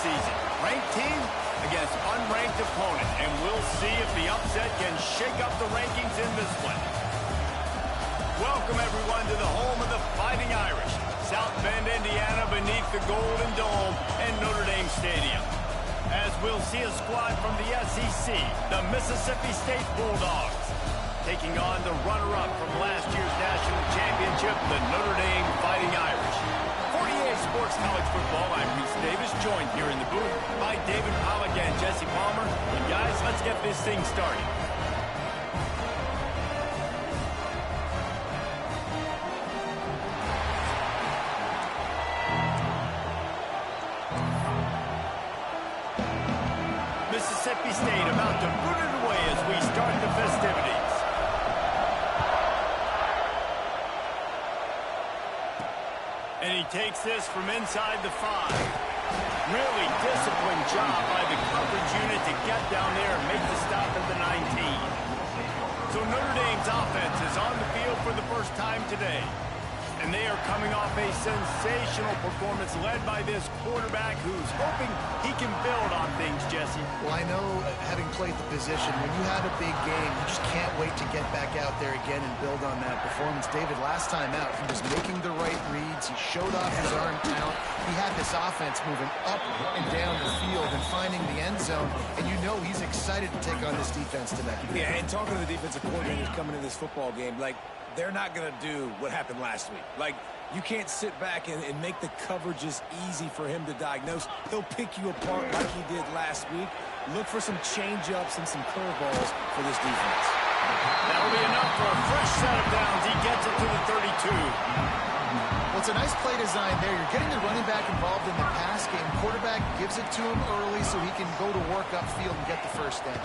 season. Ranked team against unranked opponent, and we'll see if the upset can shake up the rankings in this one. Welcome, everyone, to the home of the Fighting Irish, South Bend, Indiana, beneath the Golden Dome and Notre Dame Stadium. As we'll see a squad from the SEC, the Mississippi State Bulldogs, taking on the runner-up from last year's national championship, the Notre Dame Fighting Irish. 48 Sports College Football, I'm Reese Davis, joined here in the booth by David Pollack and Jesse Palmer. And guys, let's get this thing started. Mississippi State about to boot it away as we start the festivities. And he takes this from inside the 5. Really disciplined job by the coverage unit to get down there and make the stop at the 19. So Notre Dame's offense is on the field for the first time today. And they are coming off a sensational performance led by this quarterback who's hoping he can build on things, Jesse. Well, I know, having played the position, when you have a big game, you just can't wait to get back out there again and build on that performance. David, last time out, he was making the right reads. He showed off his arm talent. He had this offense moving up and down the field and finding the end zone. And you know he's excited to take on this defense today. Yeah, and talking to the defensive coordinators coming in this football game, like, they're not going to do what happened last week. Like, you can't sit back and make the coverages easy for him to diagnose. He'll pick you apart like he did last week. Look for some change-ups and some curveballs for this defense. That'll be enough for a fresh set of downs. He gets it to the 32. Well, it's a nice play design there. You're getting the running back involved in the pass game. Quarterback gives it to him early so he can go to work upfield and get the first down.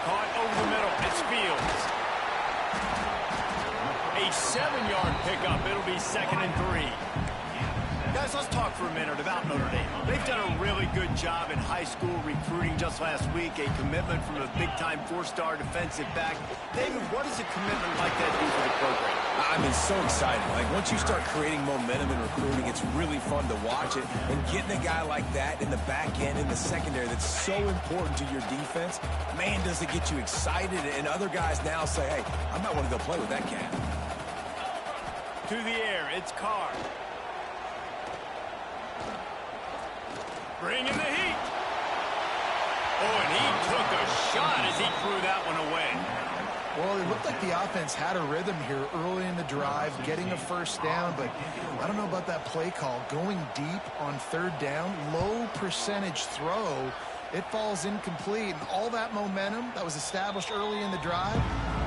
Caught over the middle. It's Fields. A 7-yard pickup. It'll be 2nd and 3. Guys, let's talk for a minute about Notre Dame. They've done a really good job in high school recruiting just last week. A commitment from a big-time 4-star defensive back. David, what does a commitment like that do for the program? I mean, so exciting. Like, once you start creating momentum in recruiting, it's really fun to watch it. And getting a guy like that in the back end, in the secondary, that's so important to your defense, man, does it get you excited. And other guys now say, hey, I might want to go play with that cat. To the air, it's Carr. Bringing the heat. Oh, and he took a shot as he threw that one away. Well, it looked like the offense had a rhythm here early in the drive, getting a first down, but I don't know about that play call. Going deep on 3rd down, low percentage throw, it falls incomplete. And all that momentum that was established early in the drive,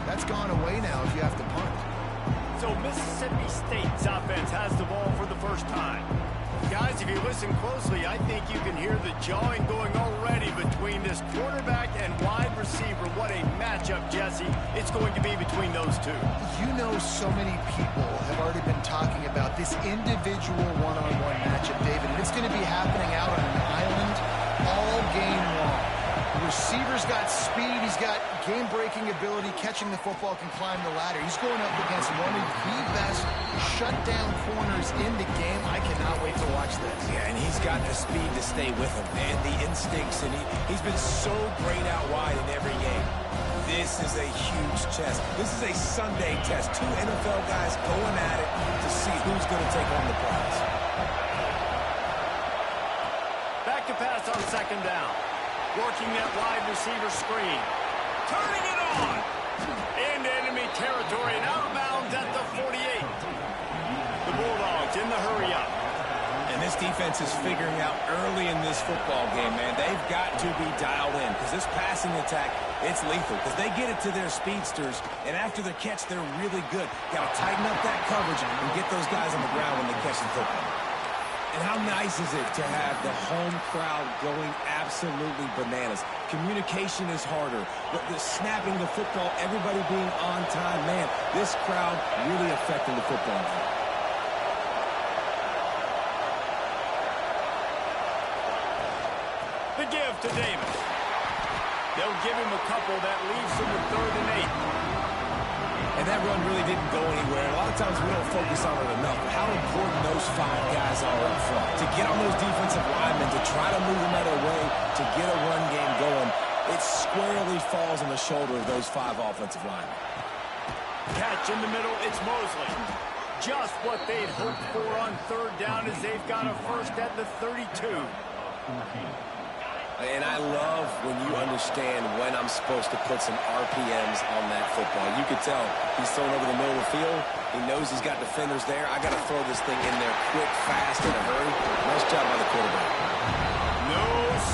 that's gone away now if you have to punt. So Mississippi State's offense has the ball for the first time. Guys, if you listen closely, I think you can hear the jawing going already between this quarterback and wide receiver. What a matchup, Jesse, it's going to be between those two. You know, so many people have already been talking about this individual one-on-one matchup, David, and it's going to be happening out on an island all game long. The receiver's got speed, he's got game-breaking ability, catching the football, can climb the ladder. He's going up against one of the best shutdown corners in the game. I cannot wait to watch this. Yeah, and he's got the speed to stay with him, and the instincts, and he's been so great out wide in every game. This is a huge test. This is a Sunday test. 2 NFL guys going at it to see who's going to take home the prize. Back to pass on 2nd down. Working that wide receiver screen. Turning it on. Into enemy territory and out of bounds at the 48. The Bulldogs in the hurry up. And this defense is figuring out early in this football game, man, they've got to be dialed in because this passing attack, it's lethal because they get it to their speedsters, and after the catch, they're really good. Got to tighten up that coverage and get those guys on the ground when they catch the football. And how nice is it to have the home crowd going absolutely bananas? Communication is harder. But the snapping the football, everybody being on time, man, this crowd really affecting the football game. The give to Davis. They'll give him a couple that leaves him with 3rd and 8. And that run really didn't go anywhere. A lot of times we don't focus on it enough, but how important those 5 guys are up front. To get on those defensive linemen, to try to move them out of the way, to get a run game going, it squarely falls on the shoulder of those 5 offensive linemen. Catch in the middle, it's Mosley. Just what they'd hoped for on third down as they've got a first at the 32. And I love when you understand when I'm supposed to put some RPMs on that football. You could tell he's thrown over the middle of the field. He knows he's got defenders there. I got to throw this thing in there quick, fast, in a hurry. Nice job by the quarterback. No,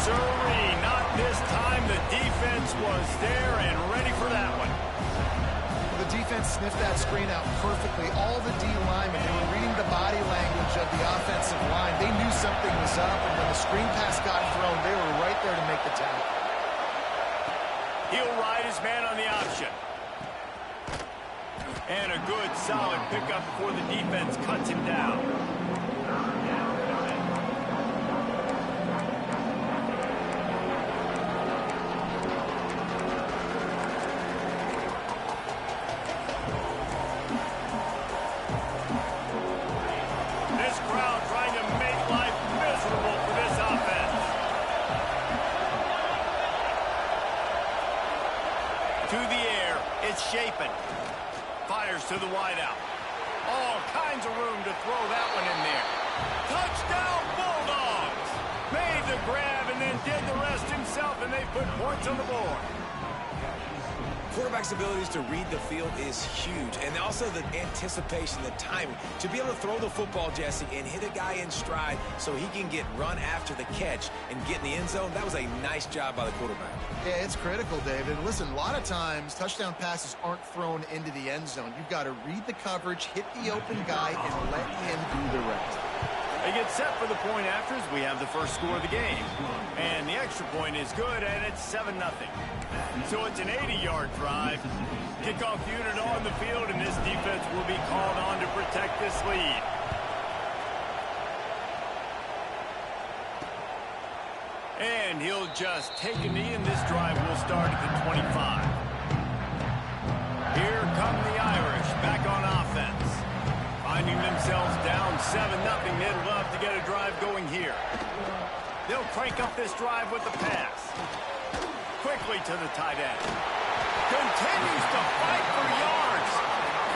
sirree, not this time. The defense was there and ready for that one. The defense sniffed that screen out perfectly. All the D linemen, they were reading the body language of the offensive line. They knew something was up, and when the screen pass got thrown, they were right there to make the tackle. He'll ride his man on the option. And a good, solid pickup before the defense cuts him down. Shaping. Fires to the wideout. All kinds of room to throw that one in there. Touchdown, Bulldogs! Made the grab and then did the rest himself, and they put points on the board. Quarterback's abilities to read the field is huge, and also the anticipation, the timing. To be able to throw the football, Jesse, and hit a guy in stride so he can get run after the catch and get in the end zone, that was a nice job by the quarterback. Yeah, it's critical, David. Listen, a lot of times touchdown passes aren't thrown into the end zone. You've got to read the coverage, hit the open guy, and let him do the rest. They get set for the point afters. We have the first score of the game. And the extra point is good, and it's 7-0. So it's an 80-yard drive. Kickoff unit on the field, and this defense will be called on to protect this lead. And he'll just take a knee, and this drive will start at the 25. Here come the Irish back on offense. Finding themselves down 7-0, they'd love to get a drive going here. They'll crank up this drive with the pass. Quickly to the tight end. Continues to fight for yards.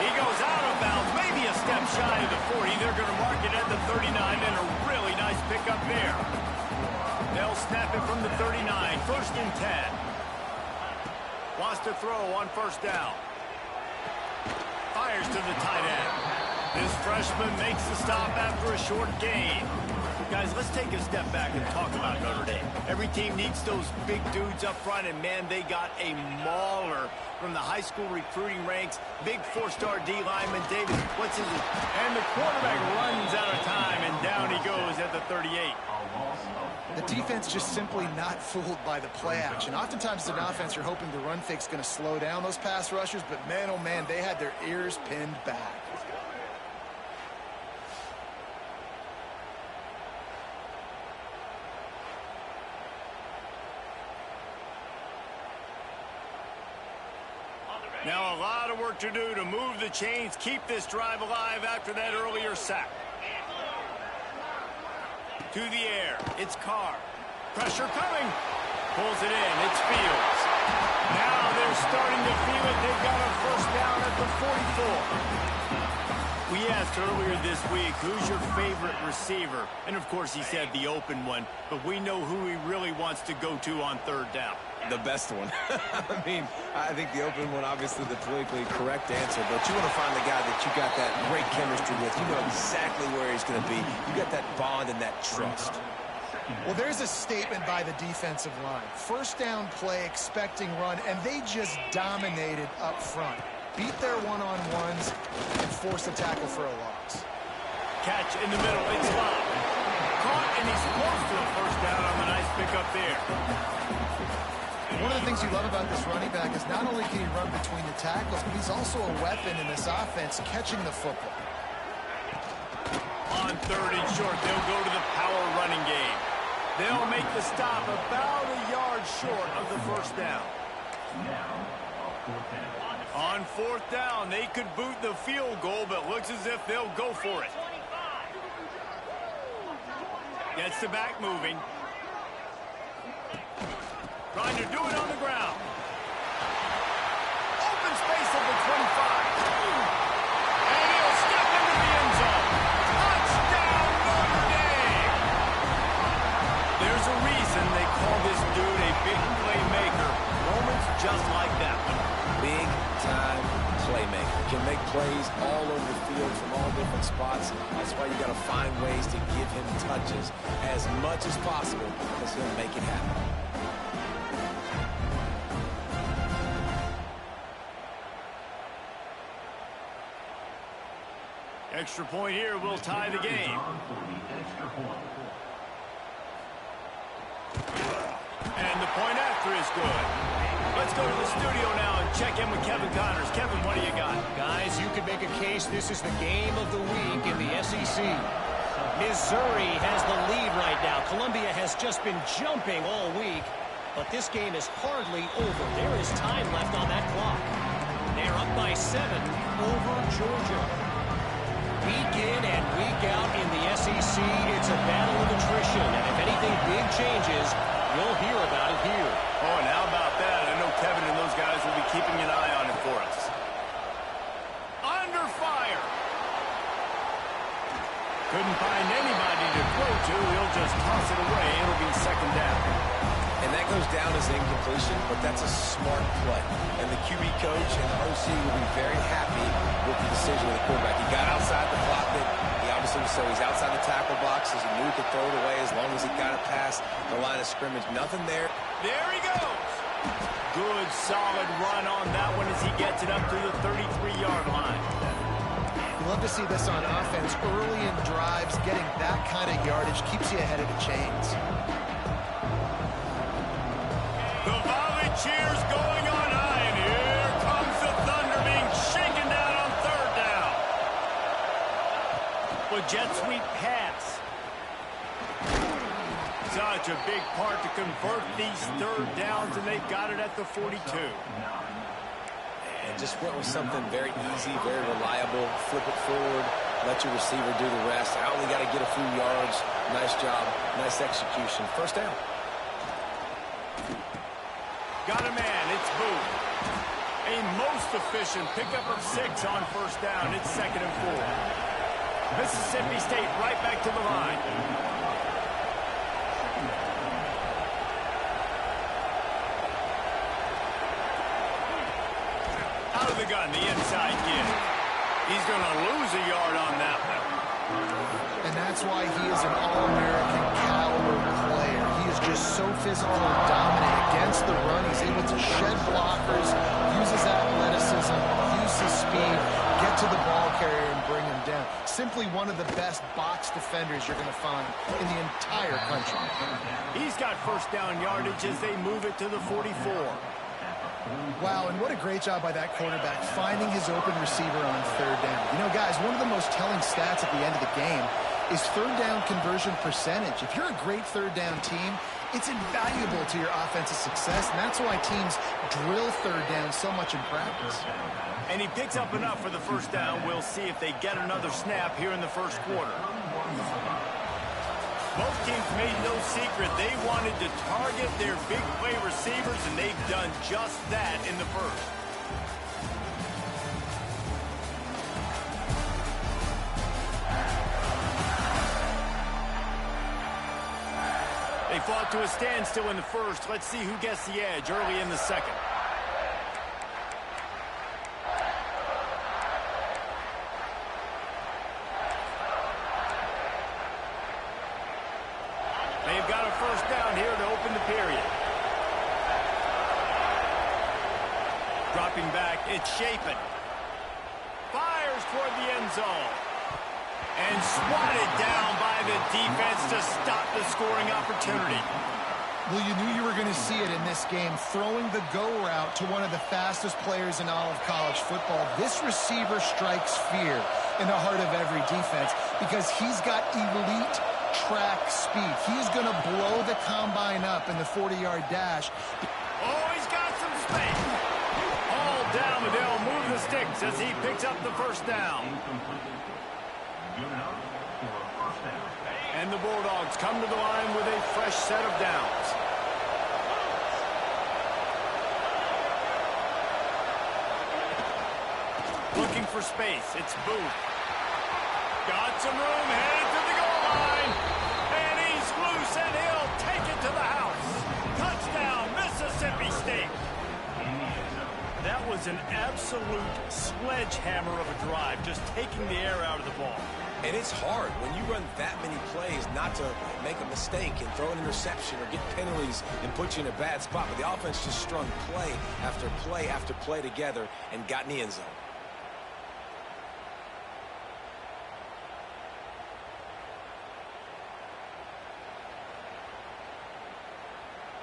He goes out of bounds, maybe a step shy of the 40. They're going to mark it at the 39, and a really nice pickup there. They'll snap it from the 39, 1st and 10. Wants to throw on first down. Fires to the tight end. This freshman makes the stop after a short gain. Guys, let's take a step back and talk about Notre Dame. Every team needs those big dudes up front, and man, they got a mauler from the high school recruiting ranks. Big 4-star D lineman, David, what's his name? And the quarterback runs out of time, and down he goes at the 38. The defense just simply not fooled by the play action. Oftentimes, as an offense, you're hoping the run fake's going to slow down those pass rushers, but man, oh man, they had their ears pinned back. Now a lot of work to do to move the chains, keep this drive alive after that earlier sack. To the air, it's Carr. Pressure coming. Pulls it in, it's Fields. Now they're starting to feel it. They've got a first down at the 44. We asked earlier this week, who's your favorite receiver? And of course he said the open one, but we know who he really wants to go to on third down. The best one. I mean, I think the open one, obviously the politically correct answer, but you want to find the guy that you got that great chemistry with. You know exactly where he's going to be. You got that bond and that trust. Well, there's a statement by the defensive line. First down play, expecting run, and they just dominated up front. Beat their one-on-ones and forced a tackle for a loss. Catch in the middle, it's Love. Caught, and he's close to a first down on the nice pickup there. One of the things you love about this running back is not only can he run between the tackles, but he's also a weapon in this offense catching the football. On third and short, they'll go to the power running game. They'll make the stop about a yard short of the first down. On fourth down, they could boot the field goal, but looks as if they'll go for it. Gets the back moving. Trying to do it on the ground. Open space at the 25. And he'll step into the end zone. Touchdown, Notre Dame! There's a reason they call this dude a big playmaker. Moments just like that one. Big-time playmaker. Can make plays all over the field from all different spots. That's why you got to find ways to give him touches as much as possible because he'll make it happen. Extra point here will tie the game. And the point after is good. Let's go to the studio now and check in with Kevin Connors. Kevin, what do you got? Guys, you could make a case this is the game of the week in the SEC. Missouri has the lead right now. Columbia has just been jumping all week, but this game is hardly over. There is time left on that clock. They're up by 7 over Georgia. Week in and week out in the SEC, it's a battle of attrition, and if anything big changes, you'll hear about it here. Oh, and how about that? I know Kevin and those guys will be keeping an eye on it for us. Under fire. Couldn't find anybody to throw to. He'll just toss it away. It'll be second down. And that goes down as incompletion, but that's a smart play. And the QB coach and the OC will be very happy with the decision of the quarterback. He got outside the block. He obviously was so he's outside the tackle box, as he knew he could throw it away as long as he got it past the line of scrimmage. Nothing there. There he goes. Good, solid run on that one as he gets it up to the 33-yard line. You love to see this on offense. Early in drives, getting that kind of yardage keeps you ahead of the chains. The volley cheers going on high, and here comes the Thunder being shaken down on third down. With jet sweep pass. Such a big part to convert these third downs, and they've got it at the 42. And just went with something very easy, very reliable. Flip it forward, let your receiver do the rest. I only got to get a few yards. Nice job, nice execution. First down. Got a man, it's Booth. A most efficient pickup of 6 on first down. It's 2nd and 4. Mississippi State right back to the line. Out of the gun, the inside give. He's going to lose a yard on that one. And that's why he is an All-American caliber player. He is just so physical and dominant against the run. He's able to shed blockers, use his athleticism, use his speed, get to the ball carrier and bring him down. Simply one of the best box defenders you're going to find in the entire country. He's got first down yardage as they move it to the 44. Wow, and what a great job by that quarterback finding his open receiver on third down. You know, guys, one of the most telling stats at the end of the game is third down conversion percentage. If you're a great third down team, it's invaluable to your offensive success, and that's why teams drill third down so much in practice. And he picks up enough for the first down. We'll see if they get another snap here in the first quarter. Both teams made no secret they wanted to target their big play receivers, and they've done just that in the first. They fought to a standstill in the first. Let's see who gets the edge early in the second. They've got a first down here to open the period. Dropping back, it's Chapin. Fires toward the end zone. And swatted down by the defense to stop the scoring opportunity. Well, you knew you were going to see it in this game, throwing the go route to one of the fastest players in all of college football. This receiver strikes fear in the heart of every defense because he's got elite track speed. He's going to blow the combine up in the 40-yard dash. Oh, he's got some space. All down the Del sticks as he picks up the first down. And the Bulldogs come to the line with a fresh set of downs. Looking for space. It's Booth. Got some room, headed to the goal line. And he's loose, and he'll take it to the house. Touchdown, Mississippi State. That was an absolute sledgehammer of a drive, just taking the air out of the ball. And it's hard when you run that many plays not to make a mistake and throw an interception or get penalties and put you in a bad spot. But the offense just strung play after play after play together and got in the end zone.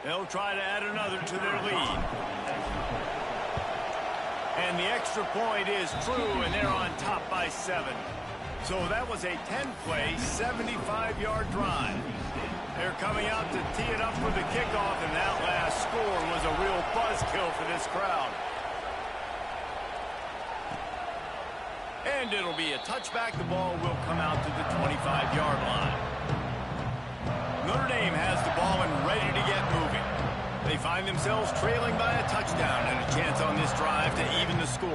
They'll try to add another to their lead. And the extra point is true, and they're on top by 7. So that was a 10-play, 75-yard drive. They're coming out to tee it up for the kickoff, and that last score was a real buzzkill for this crowd. And it'll be a touchback. The ball will come out to the 25-yard line. Notre Dame has the ball and ready to get moving. They find themselves trailing by a touchdown and a chance on this drive to even the score.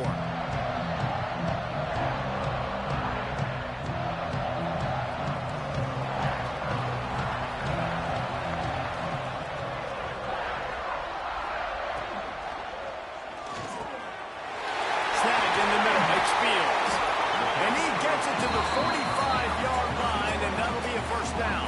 Snagged in the middle, makes Fields. And he gets it to the 45-yard line, and that'll be a first down.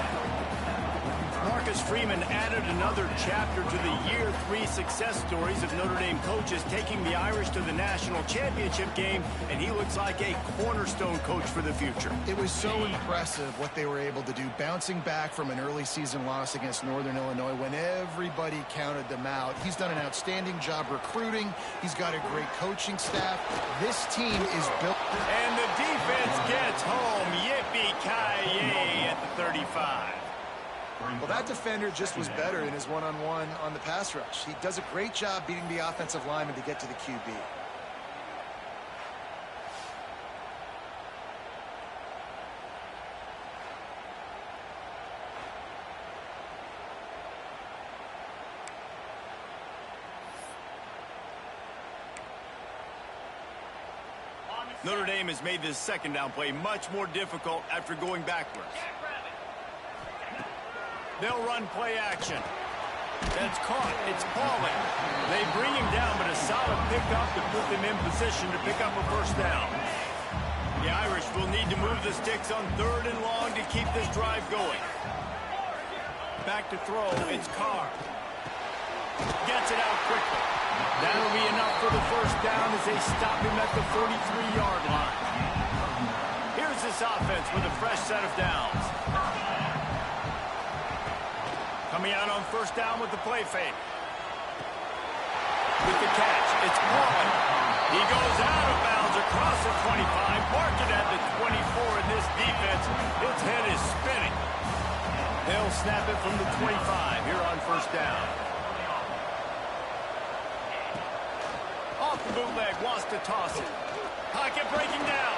Marcus Freeman added another chapter to the year 3 success stories of Notre Dame coaches taking the Irish to the national championship game, and he looks like a cornerstone coach for the future. It was so impressive what they were able to do, bouncing back from an early season loss against Northern Illinois when everybody counted them out. He's done an outstanding job recruiting. He's got a great coaching staff. This team is built. And the defense gets home. Yippee-ki-yay at the 35. Well, that defender just was better in his one-on-one on the pass rush. He does a great job beating the offensive lineman to get to the QB. Notre Dame has made this second down play much more difficult after going backwards. They'll run play action. That's caught. It's Pauling. They bring him down, but a solid pickup to put them in position to pick up a first down. The Irish will need to move the sticks on 3rd and long to keep this drive going. Back to throw. It's Carr. Gets it out quickly. That'll be enough for the first down as they stop him at the 43-yard line. Here's this offense with a fresh set of downs. Coming out on first down with the play fake. With the catch, it's Pauling. He goes out of bounds across the 25, marked it at the 24, and this defense, its head is spinning. They'll snap it from the 25 here on first down. Off the bootleg, wants to toss it. Pocket breaking down.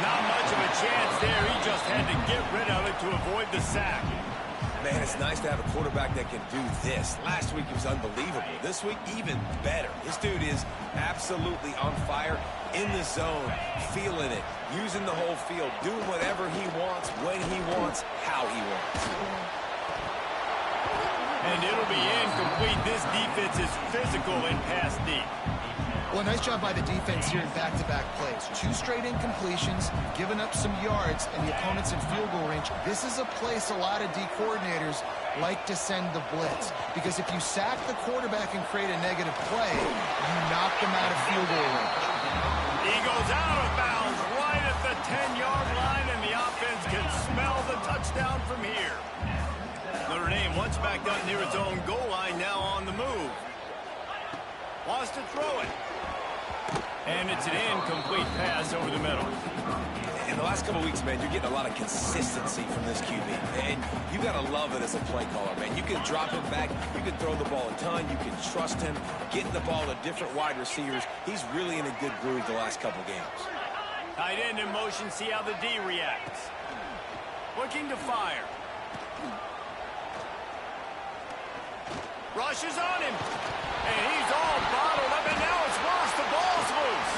Not much of a chance there. He just had to get rid of it to avoid the sack. Man, it's nice to have a quarterback that can do this. Last week, he was unbelievable. This week, even better. This dude is absolutely on fire, in the zone, feeling it, using the whole field, doing whatever he wants, when he wants, how he wants. And it'll be incomplete. This defense is physical and pass deep. Well, nice job by the defense here in back-to-back plays. 2 straight incompletions, giving up some yards, and the opponent's in field goal range. This is a place a lot of D coordinators like to send the blitz, because if you sack the quarterback and create a negative play, you knock them out of field goal range. He goes out of bounds right at the 10-yard line, and the offense can smell the touchdown from here. Notre Dame once back up near its own goal line, now on the move. Wants to throw it. And it's an incomplete pass over the middle. In the last couple weeks, man, you're getting a lot of consistency from this QB. And you got to love it as a play caller, man. You can drop him back. You can throw the ball a ton. You can trust him, getting the ball to different wide receivers. He's really in a good groove the last couple games. Tight end in motion, see how the D reacts. Looking to fire. Rushes on him. And he's all bottled up, and now it's worse. The ball's loose.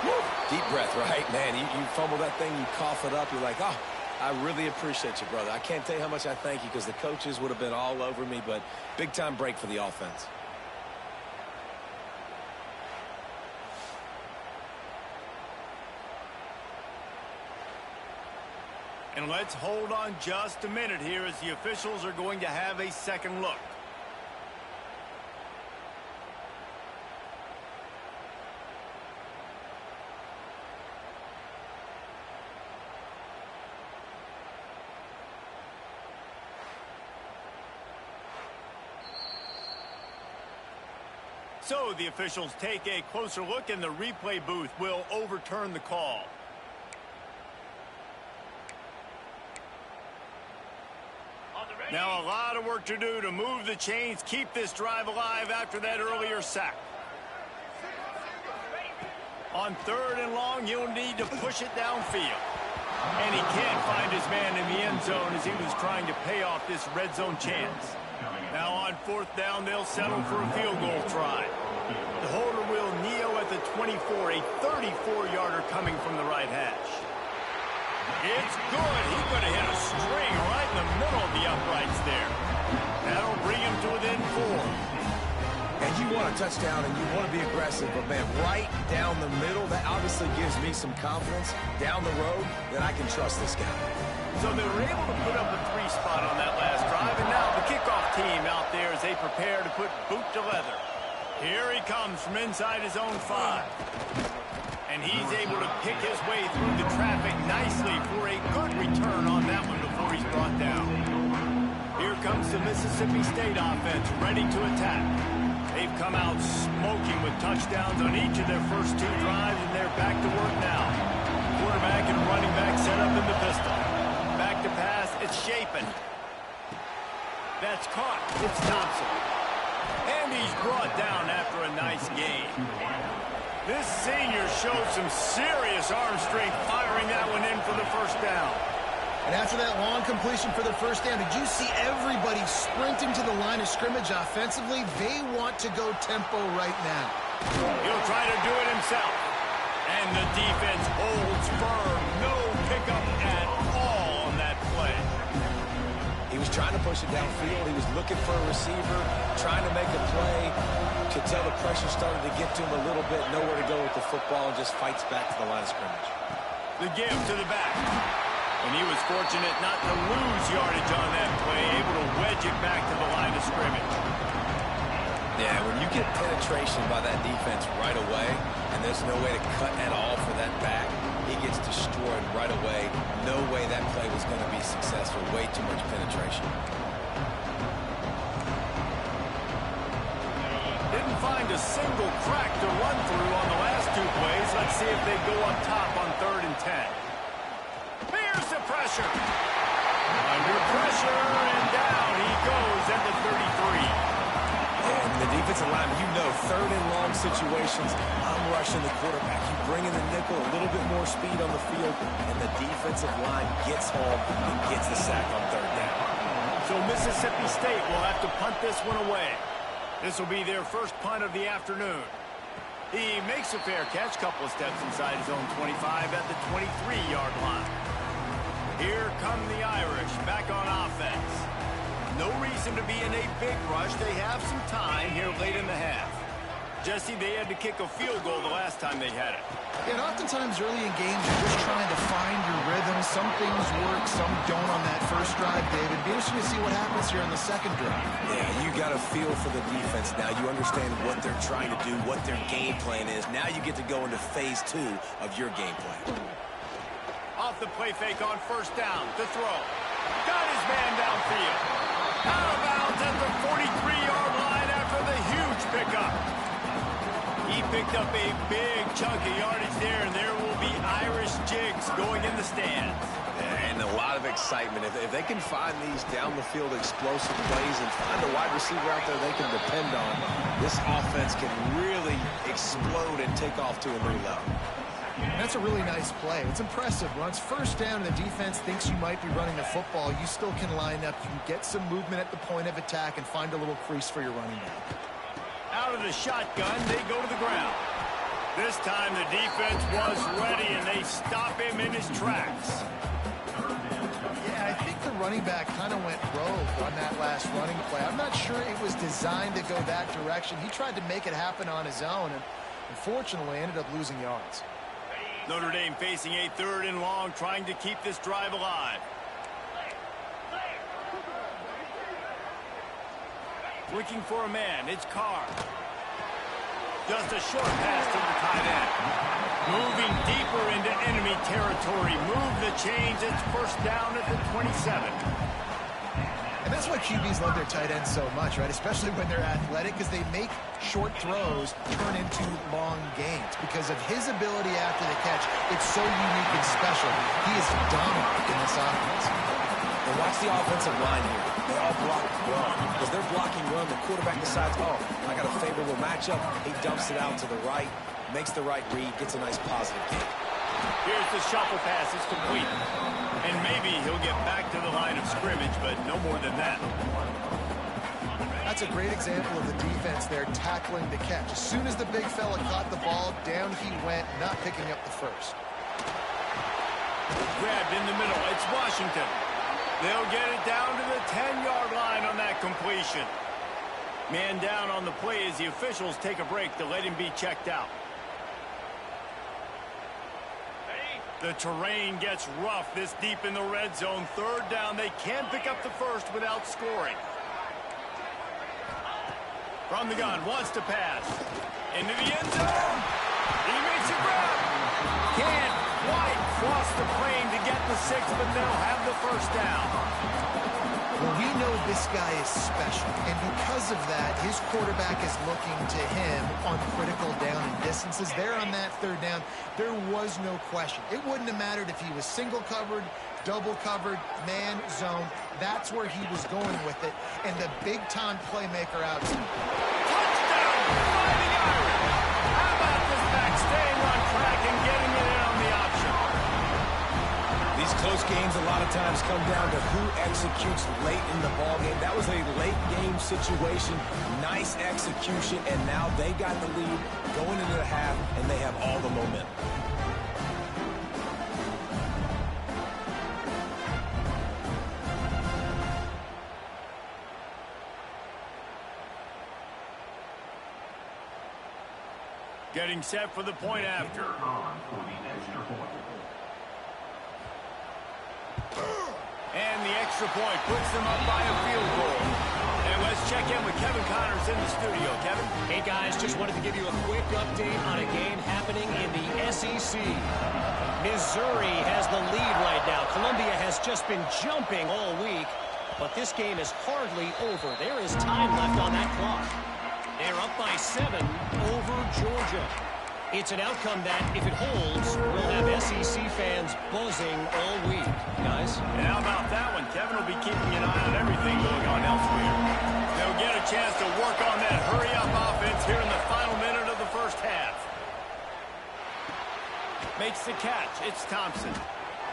Woo. Deep breath, right, man? You fumble that thing, you cough it up, you're like, oh, I really appreciate you, brother. I can't tell you how much I thank you because the coaches would have been all over me, but big-time break for the offense. And let's hold on just a minute here as the officials are going to have a second look. So the officials take a closer look, and the replay booth will overturn the call. Now a lot of work to do to move the chains, keep this drive alive after that earlier sack. On 3rd and long, you'll need to push it downfield. And he can't find his man in the end zone as he was trying to pay off this red zone chance. Now on 4th down, they'll settle for a field goal try. The holder will kneel at the 24, a 34-yarder coming from the right hash. It's good. He could have hit a string right in the middle of the uprights there. That'll bring him to within 4. And you want a touchdown and you want to be aggressive, but, man, right down the middle, that obviously gives me some confidence down the road that I can trust this guy. So they were able to put up a 3 spot on that last drive, and now the kickoff team out there as they prepare to put boot to leather. Here he comes from inside his own 5. And he's able to pick his way through the traffic nicely for a good return on that one before he's brought down. Here comes the Mississippi State offense ready to attack. They've come out smoking with touchdowns on each of their first 2 drives, and they're back to work now. Quarterback and running back set up in the pistol. Back to pass, it's Shapen. That's caught, it's Thompson. And he's brought down after a nice gain. This senior showed some serious arm strength firing that one in for the first down. And after that long completion for the first down, did you see everybody sprinting to the line of scrimmage offensively? They want to go tempo right now. He'll try to do it himself. And the defense holds firm. No pickup at all on that play. He was trying to push it downfield. He was looking for a receiver, trying to make a play. Could tell the pressure started to get to him a little bit. Nowhere to go with the football, and just fights back to the line of scrimmage. The give to the back. And he was fortunate not to lose yardage on that play, able to wedge it back to the line of scrimmage. Yeah, when you get penetration by that defense right away, and there's no way to cut at all for that back, he gets destroyed right away. No way that play was going to be successful. Way too much penetration. Didn't find a single crack to run through on the last 2 plays. Let's see if they go up top on 3rd and 10. Here's the pressure. Under pressure, and down he goes at the 33. And the defensive line, you know, 3rd and long situations, I'm rushing the quarterback. You bring in the nickel, a little bit more speed on the field, and the defensive line gets home and gets the sack on 3rd down. So Mississippi State will have to punt this one away. This will be their first punt of the afternoon. He makes a fair catch, couple of steps inside his own 25 at the 23-yard line. Here come the Irish back on offense. No reason to be in a big rush. They have some time here late in the half. Jesse, they had to kick a field goal the last time they had it. And oftentimes early in games, you're just trying to find your rhythm. Some things work, some don't on that first drive, David. Be interesting to see what happens here on the second drive. Yeah, you got a feel for the defense now. You understand what they're trying to do, what their game plan is. Now you get to go into phase 2 of your game plan. Off the play fake on 1st down to throw. Got his man downfield. Out of bounds at the 43-yard line after the huge pickup. He picked up a big chunk of yardage there, and there will be Irish jigs going in the stands. And a lot of excitement. If they can find these down-the-field explosive plays and find a wide receiver out there they can depend on, this offense can really explode and take off to a new level. That's a really nice play. It's impressive. When it's first down and the defense thinks you might be running the football, you still can line up. You can get some movement at the point of attack and find a little crease for your running back. Out of the shotgun, they go to the ground. This time the defense was ready, and they stop him in his tracks. Yeah, I think the running back kind of went rogue on that last running play. I'm not sure it was designed to go that direction. He tried to make it happen on his own, and unfortunately ended up losing yards. Notre Dame facing a 3rd and long, trying to keep this drive alive. Looking for a man, it's Carr. Just a short pass to the tight end. Moving deeper into enemy territory. Move the chains, it's first down at the 27. And that's why QBs love their tight ends so much, right? Especially when they're athletic, because they make short throws turn into long gains. Because of his ability after the catch, it's so unique and special. He is dominant in this offense. And watch the offensive line here. They all block run. Because they're blocking run, the quarterback decides, oh, I got a favorable matchup. He dumps it out to the right, makes the right read, gets a nice positive gain. Here's the shuffle pass. It's complete. And maybe he'll get back to the line of scrimmage, but no more than that. That's a great example of the defense there tackling the catch. As soon as the big fella caught the ball, down he went, not picking up the first. Grabbed in the middle. It's Washington. They'll get it down to the 10-yard line on that completion. Man down on the play as the officials take a break to let him be checked out. The terrain gets rough this deep in the red zone. 3rd down. They can't pick up the first without scoring. From the gun, wants to pass. Into the end zone. He makes a grab. Can't quite cross the plane to get the 6, but they'll have the first down. Well, we know this guy is special, and because of that, his quarterback is looking to him on critical down and distances. There on that 3rd down, there was no question. It wouldn't have mattered if he was single covered, double covered, man, zone. That's where he was going with it, and the big-time playmaker out. Touchdown! Fighting Irish! How about this back staying on track and getting it in on the option? These close games a lot of times come down to who executes late in the ball game. That was a late game situation, nice execution, and now they got the lead going into the half, and they have all the momentum. Getting set for the point after. And the extra point puts them up by a field goal. And let's check in with Kevin Connors in the studio. Kevin? Hey, guys, just wanted to give you a quick update on a game happening in the SEC. Missouri has the lead right now. Columbia has just been jumping all week, but this game is hardly over. There is time left on that clock. They're up by 7 over Georgia. It's an outcome that, if it holds, will have SEC fans buzzing all week. Guys? And how about that one? Kevin will be keeping an eye on everything going on elsewhere. They'll get a chance to work on that hurry-up offense here in the final minute of the first half. Makes the catch. It's Thompson.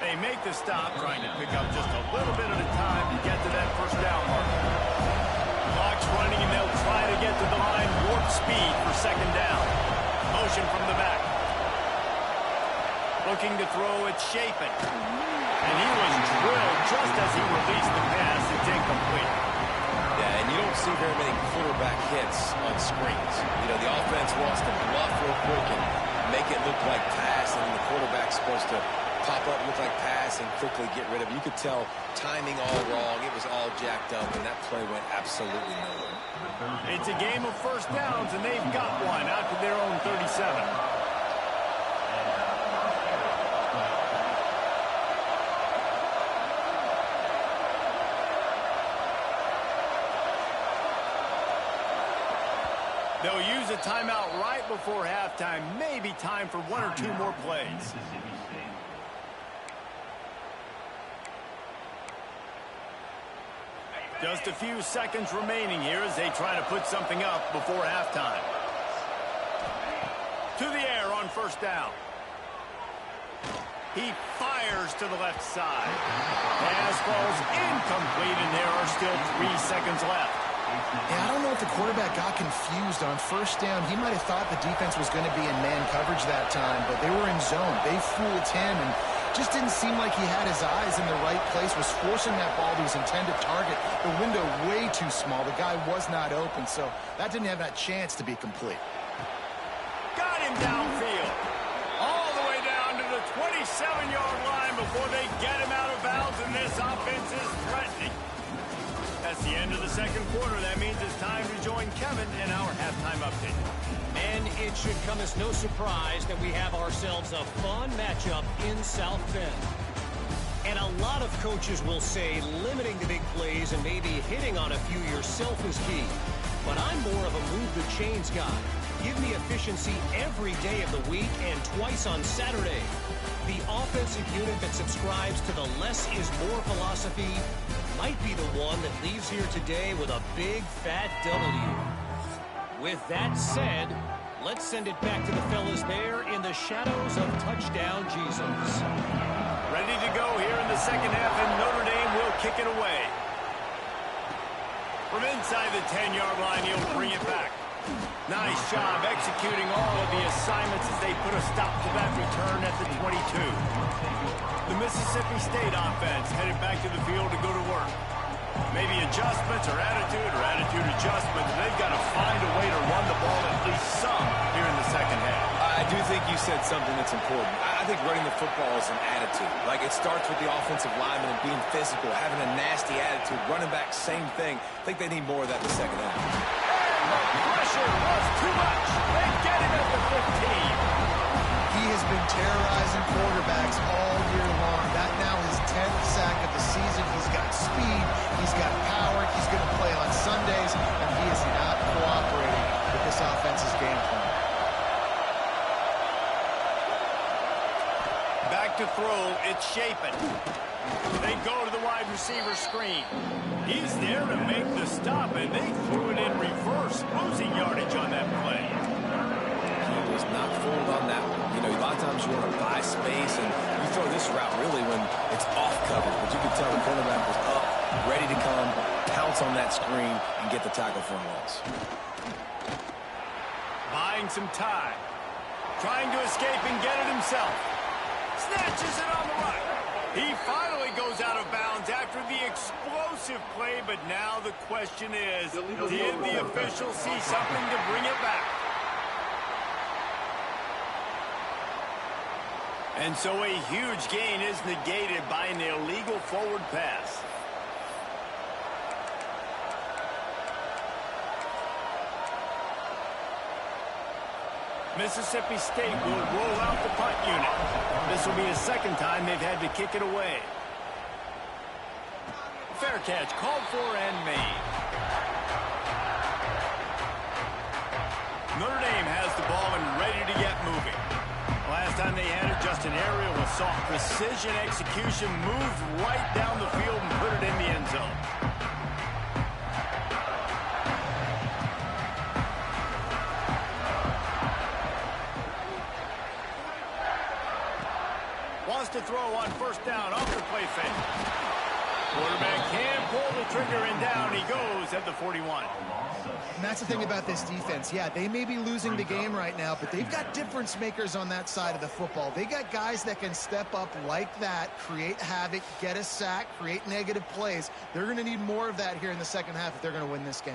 They make the stop, trying to pick up just a little bit at a time to get to that first down marker. Clock's running, and they'll try to get to the line warp speed for 2nd down. Motion from the back. Looking to throw, it's Shapen. And he was drilled just as he released the pass. It's incomplete. Yeah, and you don't see very many quarterback hits on screens. You know, the offense wants to bluff real quick and make it look like pass, and the quarterback's supposed to pop up, look like pass, and quickly get rid of it. You could tell timing all wrong. It was all jacked up, and that play went absolutely nowhere. It's a game of first downs, and they've got one out to their own 37. They'll use a a timeout right before halftime. Maybe time for one or two more plays. Just a few seconds remaining here as they try to put something up before halftime. To the air on first down. He fires to the left side. Pass falls incomplete, and there are still 3 seconds left. Yeah, I don't know if the quarterback got confused on first down. He might have thought the defense was going to be in man coverage that time, but they were in zone. They fooled him, and just didn't seem like he had his eyes in the right place, was forcing that ball to his intended target. The window way too small. The guy was not open, so that didn't have that chance to be complete. Got him downfield. All the way down to the 27-yard line before they get him out of bounds, and this offense is threatening. That's the end of the second quarter. That means it's time to join Kevin in our halftime update. And it should come as no surprise that we have ourselves a fun matchup in South Bend. And a lot of coaches will say limiting the big plays and maybe hitting on a few yourself is key. But I'm more of a move the chains guy. Give me efficiency every day of the week and twice on Saturday. The offensive unit that subscribes to the less is more philosophy might be the one that leaves here today with a big fat W. With that said, let's send it back to the fellas there in the shadows of touchdown Jesus. Ready to go here in the second half, and Notre Dame will kick it away. From inside the 10-yard line, he'll bring it back. Nice job executing all of the assignments as they put a stop to that return at the 22. The Mississippi State offense headed back to the field to go to work. Maybe adjustments or attitude adjustments. They've got to find a way to run the ball at least some here in the second half. I do think you said something that's important. I think running the football is an attitude. Like, it starts with the offensive lineman and being physical, having a nasty attitude. Running back, same thing. I think they need more of that in the second half. The pressure was too much. They get him at the 15. He has been terrorizing quarterbacks all year long. That now his 10th sack of the season. He's got speed. He's got power. He's going to play on Sundays, and he is not cooperating with this offense's game plan. Back to throw. It's Shapen. They go to the wide receiver screen. He's there to make the stop, and they threw it in reverse, losing yardage on that play. He was not fooled on that one. You know, a lot of times you want to buy space, and you throw this route really when it's off cover. But you could tell the quarterback was up, ready to come, pounce on that screen, and get the tackle for a loss. Buying some time. Trying to escape and get it himself. Snatches it on the right. He finally goes out of bounds after the explosive play, but now the question is, did the official see something to bring it back? And so a huge gain is negated by an illegal forward pass. Mississippi State will roll out the punt unit. This will be the second time they've had to kick it away. Fair catch called for and made. Notre Dame has the ball and ready to get moving. Last time they had it, just an aerial assault. Precision execution, moved right down the field and put it in the end zone. Wants to throw on first down off the play fake. Quarterback can pull the trigger, and down he goes at the 41. And that's the thing about this defense. Yeah, they may be losing the game right now, but they've got difference makers on that side of the football. They got guys that can step up like that, create havoc, get a sack, create negative plays. They're going to need more of that here in the second half if they're going to win this game.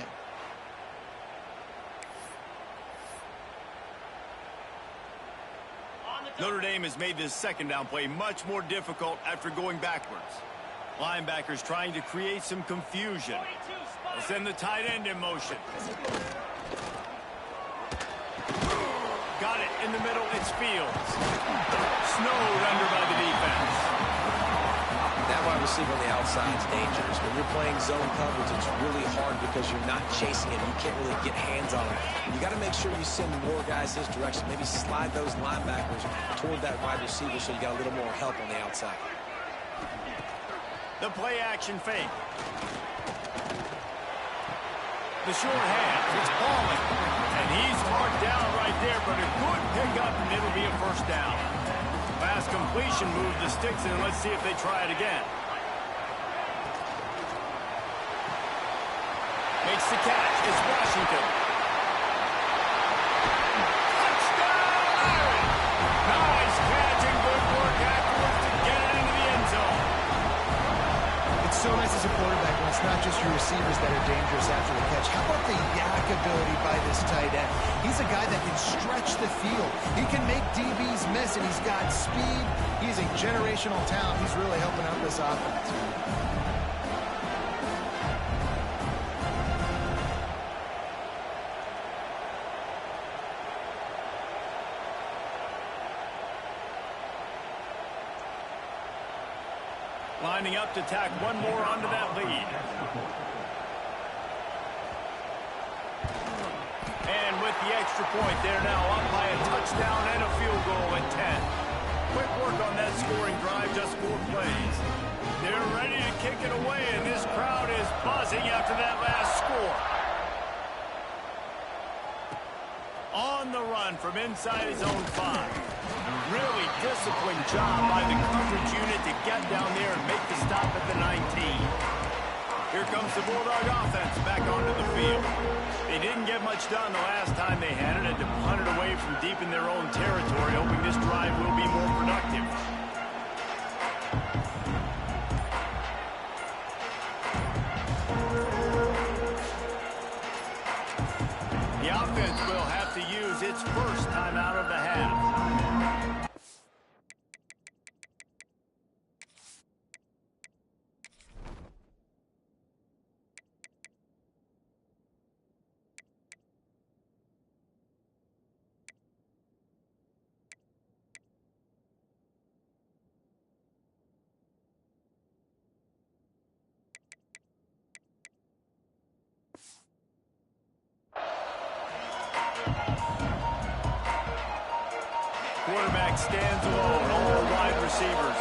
Notre Dame has made this second down play much more difficult after going backwards. Linebackers trying to create some confusion. They'll send the tight end in motion. Got it in the middle. It's Fields. Snowed under by the defense. That wide receiver on the outside is dangerous. When you're playing zone coverage, it's really hard because you're not chasing him. You can't really get hands on him. You got to make sure you send more guys his direction. Maybe slide those linebackers toward that wide receiver so you got a little more help on the outside. The play action fake. The short hand. It's falling. And he's marked down right there, but a good pickup, and it'll be a first down. Fast completion move the sticks in. Let's see if they try it again. Makes the catch. It's Washington. Touchdown, Irish! Nice catch and good work afterwards to get it into the end zone. It's so nice as a quarterback when it's not just your receivers that are dangerous after the catch. How about the yak ability by this tight end? He's a guy that can stretch the field. He can make DBs miss, and he's got speed. He's a generational talent. He's really helping out this offense. Lining up to tack one more onto that lead. And with the extra point, they're now up by a touchdown and a field goal at 10. Quick work on that scoring drive, just 4 plays. They're ready to kick it away, and this crowd is buzzing after that last score. On the run from inside his own 5. Really disciplined job by the coverage unit to get down there and make the stop at the 19. Here comes the Bulldog offense back onto the field. They didn't get much done the last time they had it, and to punt it away from deep in their own territory, hoping this drive will be more productive. The offense will have to use its first time out of the half. Quarterback stands alone, all wide receivers.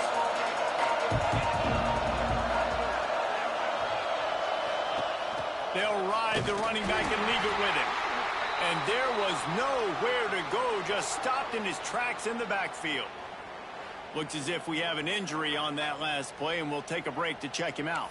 They'll ride the running back and leave it with him. And there was nowhere to go, just stopped in his tracks in the backfield. Looks as if we have an injury on that last play, and we'll take a break to check him out.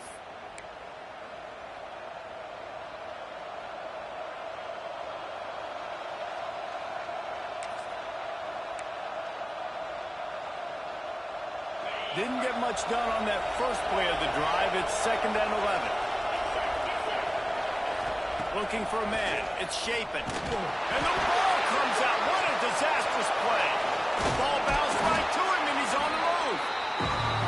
Didn't get much done on that first play of the drive. It's 2nd and 11. Looking for a man. It's Shapen. And the ball comes out. What a disastrous play. The ball bounced right to him, and he's on the move.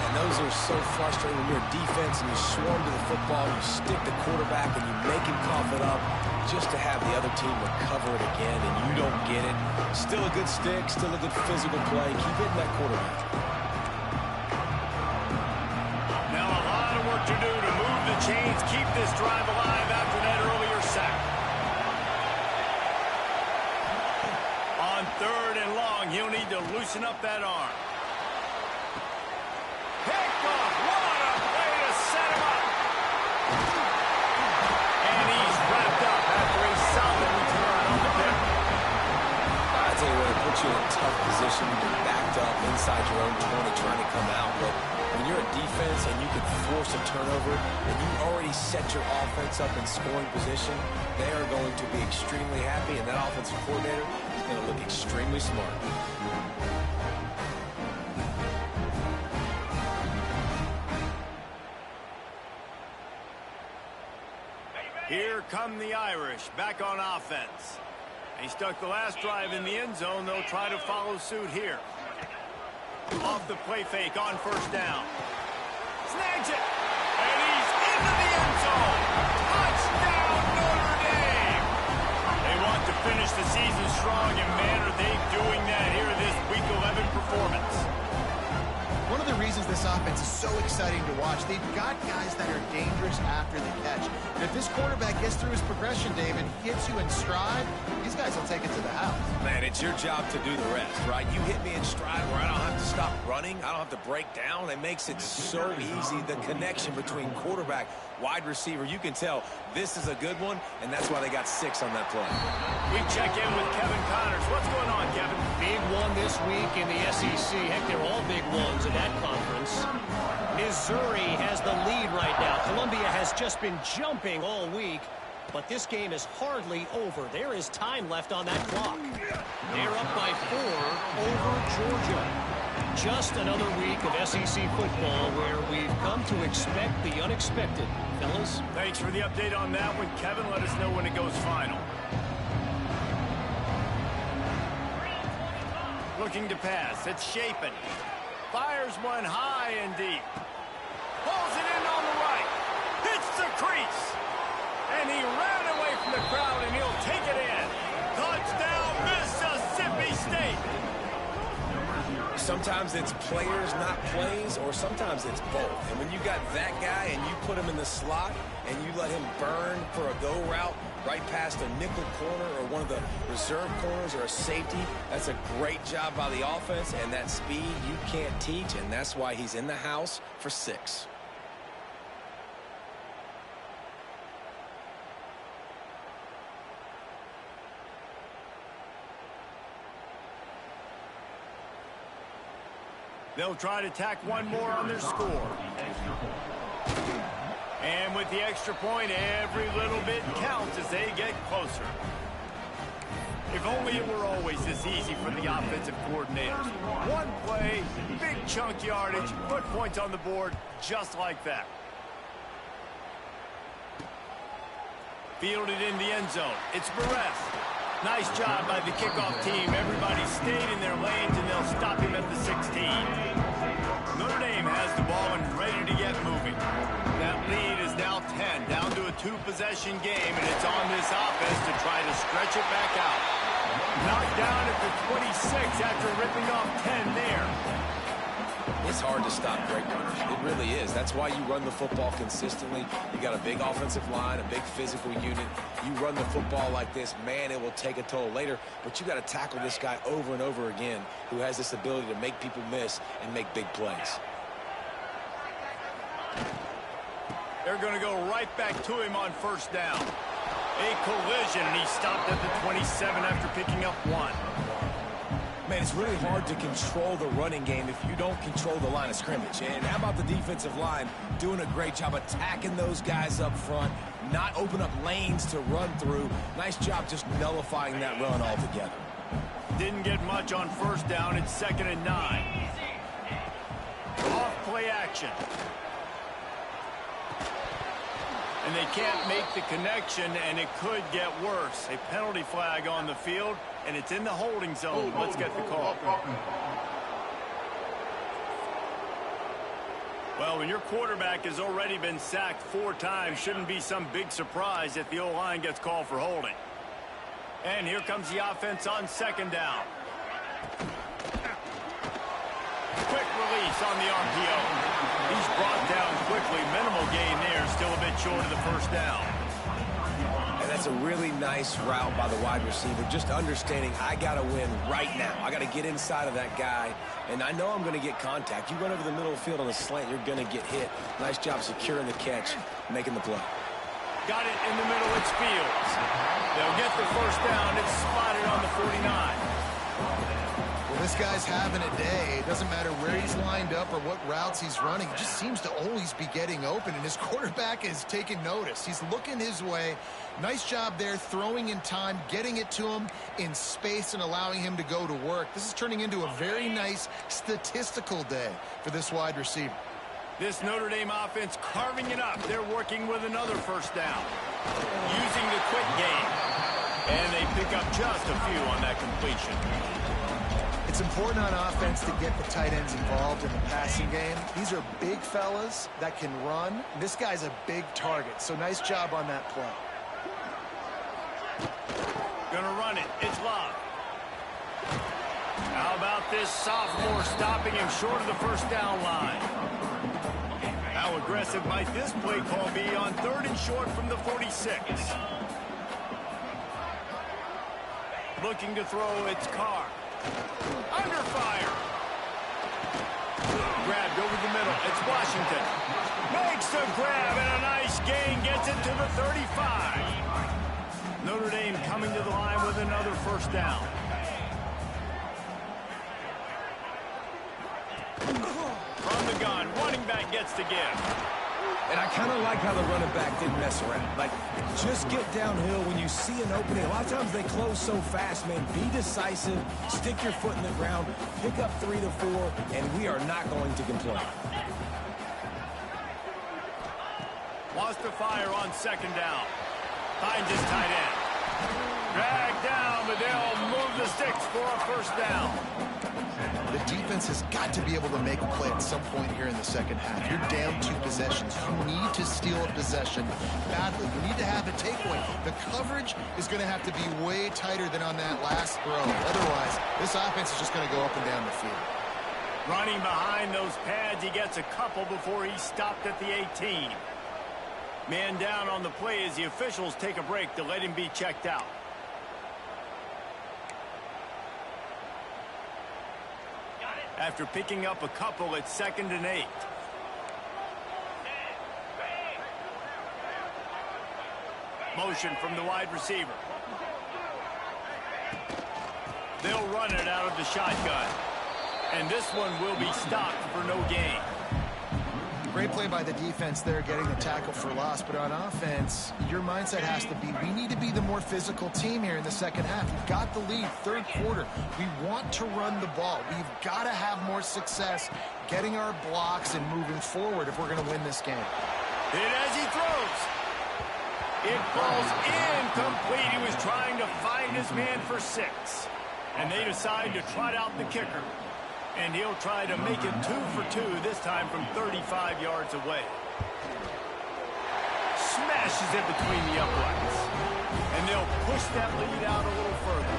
And those are so frustrating when you're a defense and you swarm to the football, you stick the quarterback, and you make him cough it up just to have the other team recover it again, and you don't get it. Still a good stick, still a good physical play. Keep hitting that quarterback. To do to move the chains, keep this drive alive after that earlier sack. On 3rd and long, he'll need to loosen up that arm. Picked off. What a way to set him up. And he's wrapped up after a solid return on the pick. I tell you what, it puts you in a tough position. You're backed up inside your own 20 trying to come out, but when you're a defense and you can force a turnover and you already set your offense up in scoring position, they are going to be extremely happy, and that offensive coordinator is going to look extremely smart. Here come the Irish back on offense. He stuck the last drive in the end zone. They'll try to follow suit here. Off the play fake on 1st down. Snags it. And he's into the end zone. Touchdown, Notre Dame. They want to finish the season strong, and man, are they doing that here this Week 11 performance. One of the reasons this this offense is so exciting to watch. They've got guys that are dangerous after the catch. And if this quarterback gets through his progression, David, hits you in stride, these guys will take it to the house. Man, it's your job to do the rest, right? You hit me in stride where I don't have to stop running. I don't have to break down. It makes it so easy. The connection between quarterback, wide receiver, you can tell this is a good one, and that's why they got 6 on that play. We check in with Kevin Connors. What's going on, Kevin? Big one this week in the SEC. Heck, they're all big ones in that conference. Missouri has the lead right now. Columbia has just been jumping all week, but this game is hardly over. There is time left on that clock. They're up by 4 over Georgia. Just another week of SEC football where we've come to expect the unexpected. Fellas? Thanks for the update on that one, Kevin. Let us know when it goes final. Looking to pass. It's Shapen. Fires one high and deep. Pulls it in on the right. Hits the crease. And he ran away from the crowd, and he'll take it in. Touchdown, Mississippi State. Sometimes it's players, not plays, or sometimes it's both. And when you got that guy and you put him in the slot and you let him burn for a go route right past a nickel corner or one of the reserve corners or a safety, that's a great job by the offense, and that speed you can't teach, and that's why he's in the house for 6. They'll try to tack one more on their score. And with the extra point, every little bit counts as they get closer. If only it were always this easy for the offensive coordinators. One play, big chunk yardage, put points on the board just like that. Fielded in the end zone. It's Barres. Nice job by the kickoff team. Everybody stayed in their lanes, and they'll stop him at the 16. Notre Dame has the ball and ready to get moving. That lead is now 10, down to a 2-possession game, and it's on this offense to try to stretch it back out. Knocked down at the 26 after ripping off 10 there. It's hard to stop great runners. It really is. That's why you run the football consistently. You got a big offensive line, a big physical unit. You run the football like this, man, it will take a toll later. But you got to tackle this guy over and over again who has this ability to make people miss and make big plays. They're going to go right back to him on first down. A collision, and he stopped at the 27 after picking up 1. Man, it's really hard to control the running game if you don't control the line of scrimmage. And how about the defensive line doing a great job attacking those guys up front, not open up lanes to run through. Nice job just nullifying that run altogether. Didn't get much on first down. It's 2nd and 9. Off play action. And they can't make the connection, and it could get worse. A penalty flag on the field, and it's in the holding zone. Let's get the call. Well, when your quarterback has already been sacked 4 times, shouldn't be some big surprise if the O-line gets called for holding. And here comes the offense on 2nd down. Quick release on the RPO. He's brought down quickly. Minimal gain there. Still a bit short of the first down. And that's a really nice route by the wide receiver. Just understanding I got to win right now. I got to get inside of that guy. And I know I'm going to get contact. You run over the middle of the field on a slant, you're going to get hit. Nice job securing the catch, making the play. Got it in the middle. It's Fields. They'll get the first down. It's spotted on the 49. Well, this guy's having a day. It doesn't matter where he's lined up or what routes he's running. He just seems to always be getting open, and his quarterback is taking notice. He's looking his way. Nice job there, throwing in time, getting it to him in space and allowing him to go to work. This is turning into a very nice statistical day for this wide receiver. This Notre Dame offense carving it up. They're working with another first down. Using the quick game. And they pick up just a few on that completion. It's important on offense to get the tight ends involved in the passing game. These are big fellas that can run. This guy's a big target, so nice job on that play. Gonna run it. It's Love. How about this sophomore stopping him short of the first down line? How aggressive might this play call be on 3rd and short from the 46? Looking to throw, it's Carr. Under fire. Grabbed over the middle. It's Washington. Makes the grab and a nice gain. Gets it to the 35. Notre Dame coming to the line with another first down. From the gun, running back gets to give. And I kind of like how the running back didn't mess around. Like, just get downhill when you see an opening. A lot of times they close so fast, man. Be decisive, stick your foot in the ground, pick up 3 to 4, and we are not going to complain. Wants to fire on 2nd down. Finds his tight end. Dragged down, but they'll move the sticks for a first down. The defense has got to be able to make a play at some point here in the second half. You're down 2 possessions. You need to steal a possession badly. You need to have a takeaway. The coverage is going to have to be way tighter than on that last throw. Otherwise, this offense is just going to go up and down the field. Running behind those pads, he gets a couple before he's stopped at the 18. Man down on the play as the officials take a break to let him be checked out. After picking up a couple, it's 2nd and 8. Motion from the wide receiver. They'll run it out of the shotgun. And this one will be stopped for no gain. Great play by the defense there, getting the tackle for loss. But on offense, your mindset has to be, we need to be the more physical team here in the second half. We've got the lead, 3rd quarter. We want to run the ball. We've got to have more success getting our blocks and moving forward if we're going to win this game. Hit as he throws. It falls incomplete. He was trying to find his man for 6. And they decide to trot out the kicker. And he'll try to make it 2 for 2, this time from 35 yards away. Smashes it between the uprights. And they'll push that lead out a little further.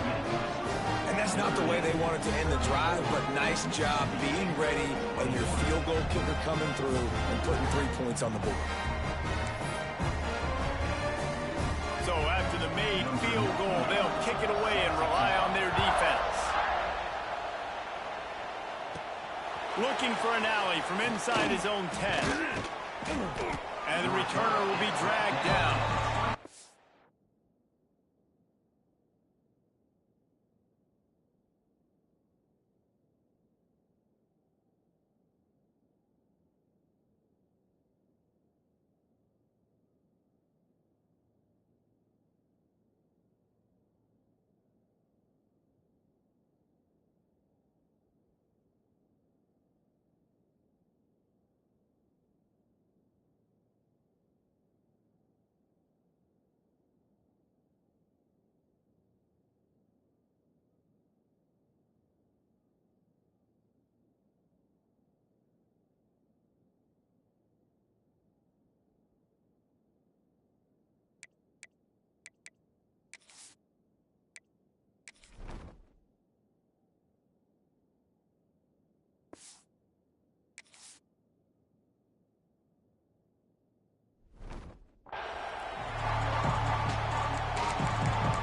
And that's not the way they wanted to end the drive, but nice job being ready and your field goal kicker coming through and putting 3 points on the board. So after the made field goal, they'll kick it away and rely on their defense. Looking for an alley from inside his own 10. And the returner will be dragged down.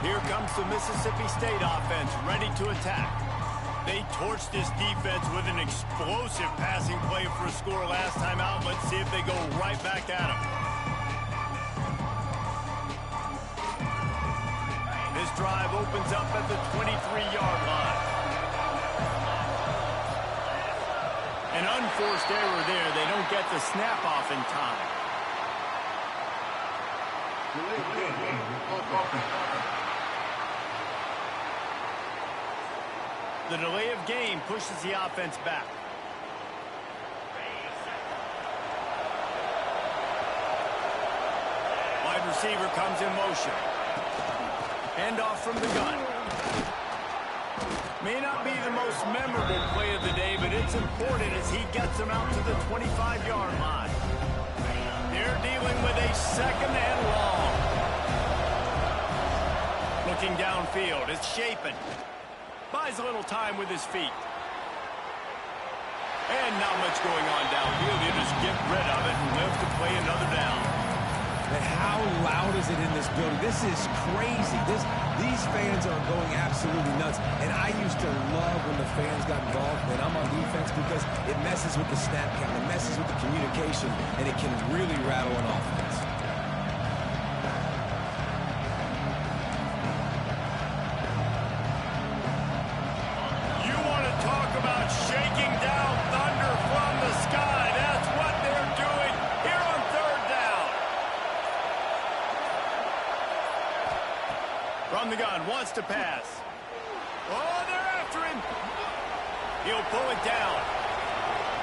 Here comes the Mississippi State offense, ready to attack. They torched this defense with an explosive passing play for a score last time out. Let's see if they go right back at him. This drive opens up at the 23-yard line. An unforced error there. They don't get the snap off in time. The delay of game pushes the offense back. Wide receiver comes in motion. Handoff from the gun. May not be the most memorable play of the day, but it's important as he gets them out to the 25-yard line. They're dealing with a 2nd and long. Looking downfield, it's Shapen. Buys a little time with his feet. And not much going on downfield. You just get rid of it and live to play another down. And how loud is it in this building? This is crazy. These fans are going absolutely nuts. And I used to love when the fans got involved when I'm on defense because it messes with the snap count. It messes with the communication, and it can really rattle an offense. You want to talk about shaking down thunder from the sky. That's what they're doing here on third down. From the gun, wants to pass. Oh, they're after him. He'll pull it down.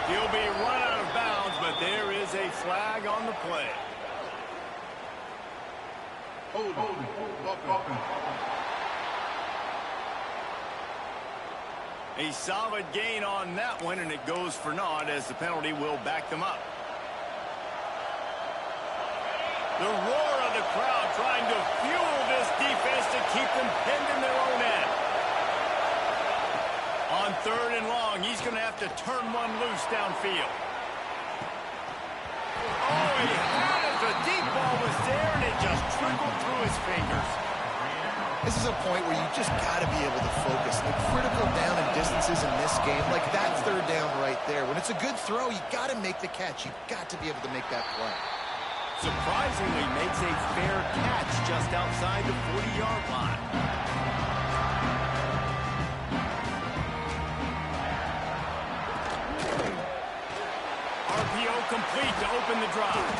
He'll be run out of bounds, but there is a flag on the play. A solid gain on that one, and it goes for naught as the penalty will back them up. The roar of the crowd trying to fuel this defense to keep them pinned in their own end. On third and long, he's going to have to turn one loose downfield. Oh, he had it. The deep ball was there, and it just trickled through his fingers. This is a point where you just got to be able to focus. The critical down and distances in this game, like that third down right there. When it's a good throw, you got to make the catch. You got to be able to make that play. Surprisingly makes a fair catch just outside the 40-yard line. RPO complete to open the drive.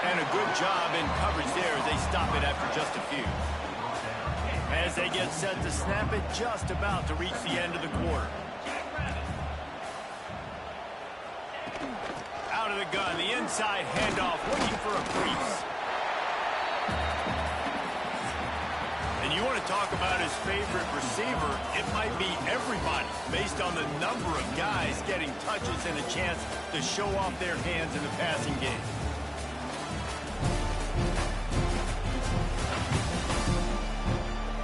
And a good job in coverage there as they stop it after just a few. As they get set to snap it, just about to reach the end of the quarter. Out of the gun, the inside handoff, looking for a crease. And you want to talk about his favorite receiver, it might be everybody, based on the number of guys getting touches and a chance to show off their hands in the passing game.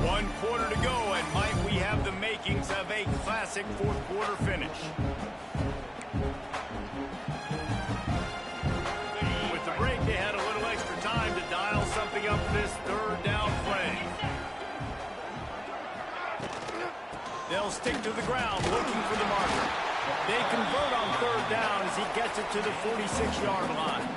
One quarter to go, and might we have the makings of a classic fourth quarter finish. With the break, they had a little extra time to dial something up this third down play. They'll stick to the ground, looking for the marker. They convert on third down as he gets it to the 46-yard line.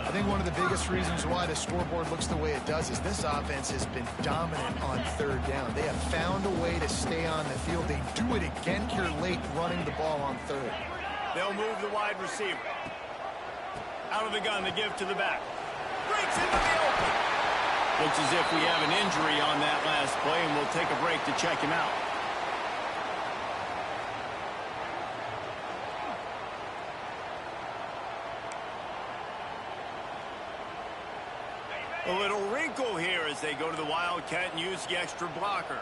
I think one of the biggest reasons why the scoreboard looks the way it does is this offense has been dominant on third down. They have found a way to stay on the field. They do it again here late, running the ball on third. They'll move the wide receiver. Out of the gun, the give to the back. Breaks into the open. Looks as if we have an injury on that last play, and we'll take a break to check him out. A little wrinkle here as they go to the Wildcat and use the extra blocker.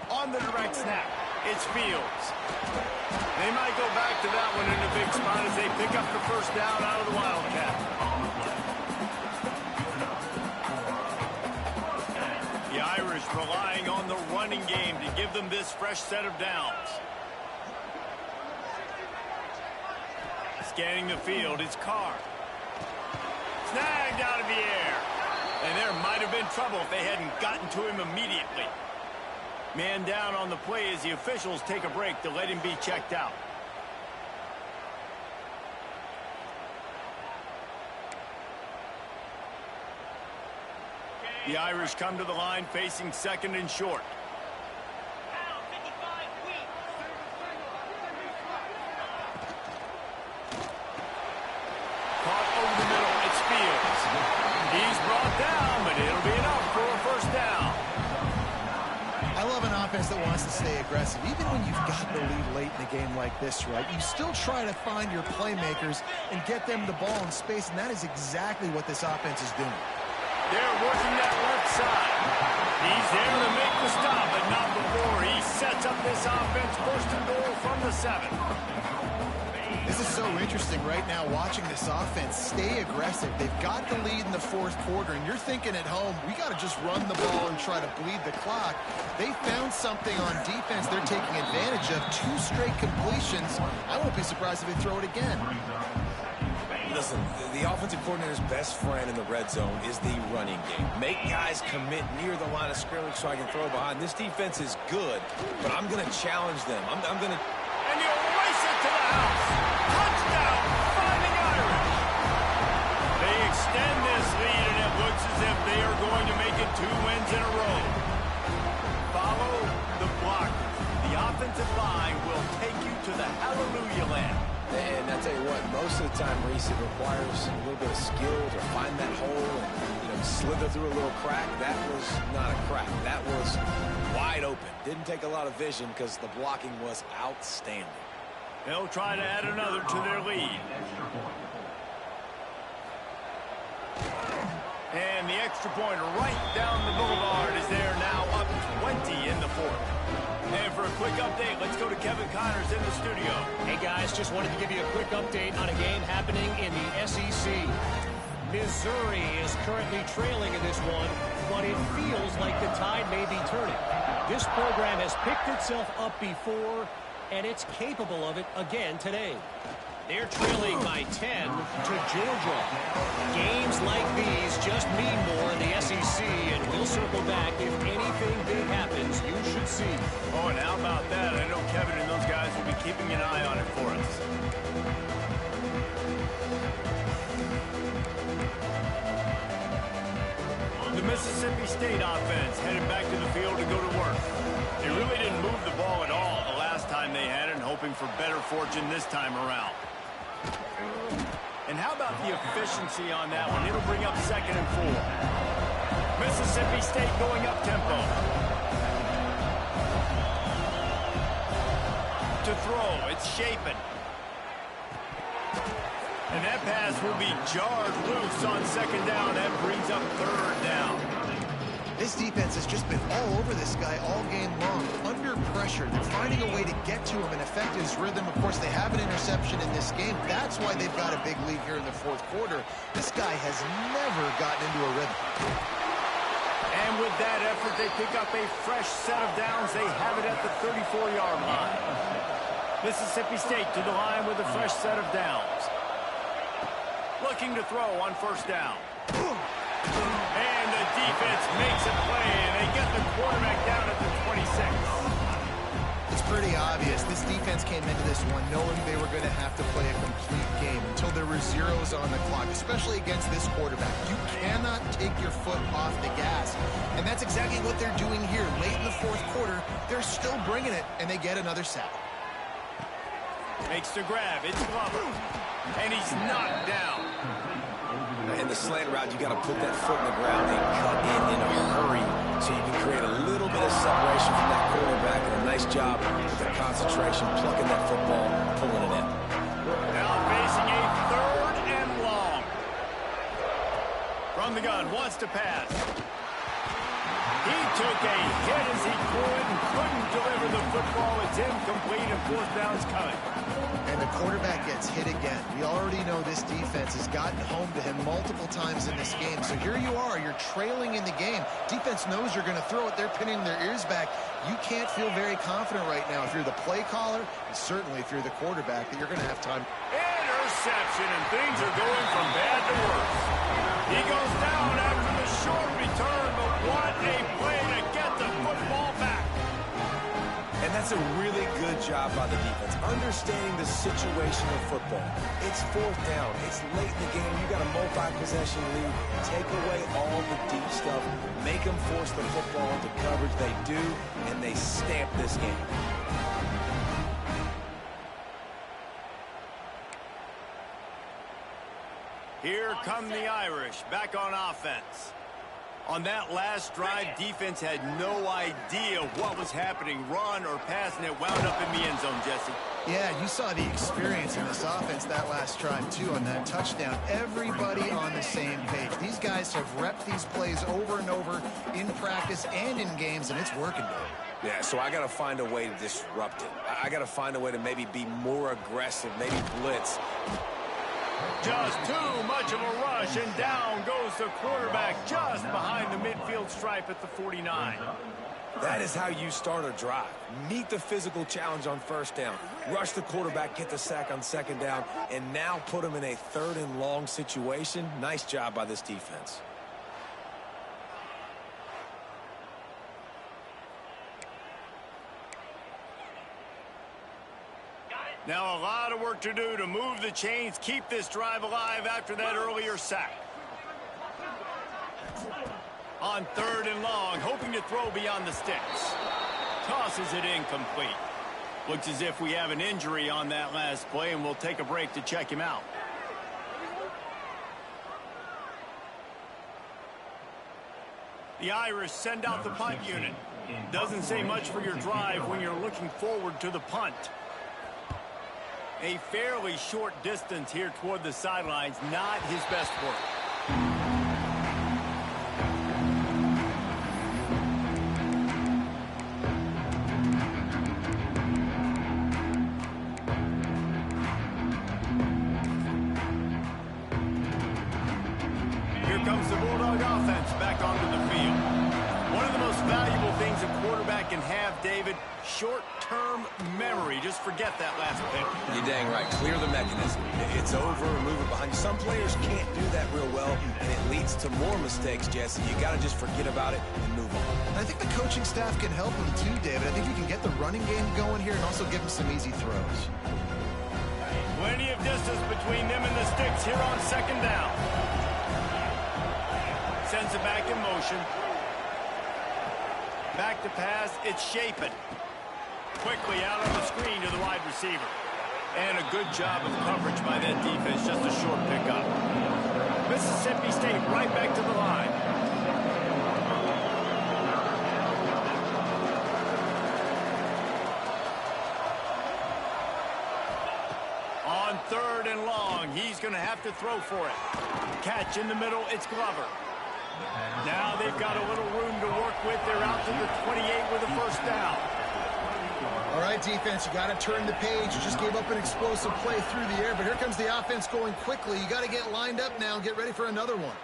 On the direct snap, it's Fields. They might go back to that one in a big spot as they pick up the first down out of the Wildcat. The Irish relying on the running game to give them this fresh set of downs. Scanning the field, it's Carr. Snagged out of the air. And there might have been trouble if they hadn't gotten to him immediately. Man down on the play as the officials take a break to let him be checked out. The Irish come to the line facing second and short. Caught over the middle, it's Fields. He's brought down, but it'll be enough for a first down. I love an offense that wants to stay aggressive. Even when you've got the lead late in a game like this, right, you still try to find your playmakers and get them the ball in space, and that is exactly what this offense is doing. They're working that left side. He's there to make the stop, but not before he sets up this offense first and goal from the 7. This is so interesting right now watching this offense stay aggressive. They've got the lead in the fourth quarter, and you're thinking at home, we got to just run the ball and try to bleed the clock. They found something on defense they're taking advantage of. 2 straight completions. I won't be surprised if they throw it again. Listen, the offensive coordinator's best friend in the red zone is the running game. Make guys commit near the line of scrimmage so I can throw behind. This defense is good, but I'm going to challenge them. I'm going to... And you race it to the house. Touchdown, Fighting Irish. They extend this lead, and it looks as if they are going to make it 2 wins in a row. Follow the blockers. The offensive line will take you to the hallelujah land. And I tell you what, most of the time, Reese, it requires a little bit of skill to find that hole and, slither through a little crack. That was not a crack. That was wide open. Didn't take a lot of vision because the blocking was outstanding. They'll try to add another to their lead. And the extra point right down the boulevard is there now, up 20 in the fourth. And for a quick update, let's go to Kevin Connors in the studio. Hey, guys, just wanted to give you a quick update on a game happening in the SEC. Missouri is currently trailing in this one, but it feels like the tide may be turning. This program has picked itself up before, and it's capable of it again today. They're trailing by 10 to Georgia. Games like these just mean more in the SEC, and we'll circle back if anything big happens you should see. Oh, and how about that? I know Kevin and those guys will be keeping an eye on it for us. The Mississippi State offense headed back to the field to go to work. They really didn't move the ball at all the last time they had it, and hoping for better fortune this time around. And how about the efficiency on that one? It'll bring up 2nd and 4. Mississippi State going up tempo. To throw, it's Shapen. And that pass will be jarred loose on 2nd down. That brings up 3rd down. This defense has just been all over this guy all game long. Under pressure, they're finding a way to get to him and affect his rhythm. Of course, they have an interception in this game. That's why they've got a big lead here in the fourth quarter. This guy has never gotten into a rhythm. And with that effort, they pick up a fresh set of downs. They have it at the 34-yard line. Mississippi State to the line with a fresh set of downs. Looking to throw on 1st down. And the defense makes a play, and they get the quarterback down at the 26. It's pretty obvious. This defense came into this one knowing they were going to have to play a complete game until there were zeros on the clock, especially against this quarterback. You cannot take your foot off the gas, and that's exactly what they're doing here. Late in the fourth quarter, they're still bringing it, and they get another sack. Makes the grab. It's Glover, and he's knocked down. In the slant route, you got to put that foot in the ground and cut in a hurry so you can create a little bit of separation from that quarterback. And a nice job with the concentration, plucking that football, pulling it in. Now facing a 3rd and long. From the gun, wants to pass. He took a hit as he could and couldn't deliver the football. It's incomplete, and 4th down's coming. And the quarterback gets hit again. We already know this defense has gotten home to him multiple times in this game. So here you are, you're trailing in the game. Defense knows you're going to throw it. They're pinning their ears back. You can't feel very confident right now if you're the play caller, and certainly if you're the quarterback, that you're going to have time. Interception, and things are going from bad to worse. He goes down after the short return, but what a play to get the football back. And that's a really good job by the defense, understanding the situation of football. It's 4th down. It's late in the game. You got a multi-possession lead. Take away all the deep stuff. Make them force the football into coverage. They do, and they stamp this game. Here come the Irish back on offense. On that last drive, defense had no idea what was happening, run or pass, and it wound up in the end zone, Jesse. Yeah, you saw the experience in this offense that last drive, too, on that touchdown. Everybody on the same page. These guys have repped these plays over and over in practice and in games, and it's working. Yeah, so I got to find a way to disrupt it. I got to find a way to maybe be more aggressive, maybe blitz. Just too much of a rush, and down goes the quarterback just behind the midfield stripe at the 49. That is how you start a drive. Meet the physical challenge on first down. Rush the quarterback, get the sack on second down, and now put him in a 3rd and long situation. Nice job by this defense. Now a lot of work to do to move the chains, keep this drive alive after that earlier sack. On 3rd and long, hoping to throw beyond the sticks. Tosses it incomplete. Looks as if we have an injury on that last play, and we'll take a break to check him out. The Irish send out the punt unit. Doesn't say much for your drive when you're looking forward to the punt. A fairly short distance here toward the sidelines, not his best work. Here comes the Bulldog offense back onto the field. One of the most valuable things a quarterback can have, David, short-term memory. Just forget that last pick. You're dang right. Clear the mechanism. It's over, move it behind you. Some players can't do that real well, and it leads to more mistakes, Jesse. You got to just forget about it and move on. I think the coaching staff can help him too, David. I think you can get the running game going here and also give him some easy throws. Plenty of distance between them and the sticks here on 2nd down. Sends it back in motion. Back to pass, it's Shapen. Quickly out on the screen to the wide receiver. And a good job of coverage by that defense, just a short pickup. Mississippi State right back to the line. On 3rd and long, he's going to have to throw for it. Catch in the middle, it's Glover. Now they've got a little room to work with. They're out to the 28 with a 1st down. All right, defense, you got to turn the page. You just gave up an explosive play through the air, but here comes the offense going quickly. You got to get lined up now and get ready for another one.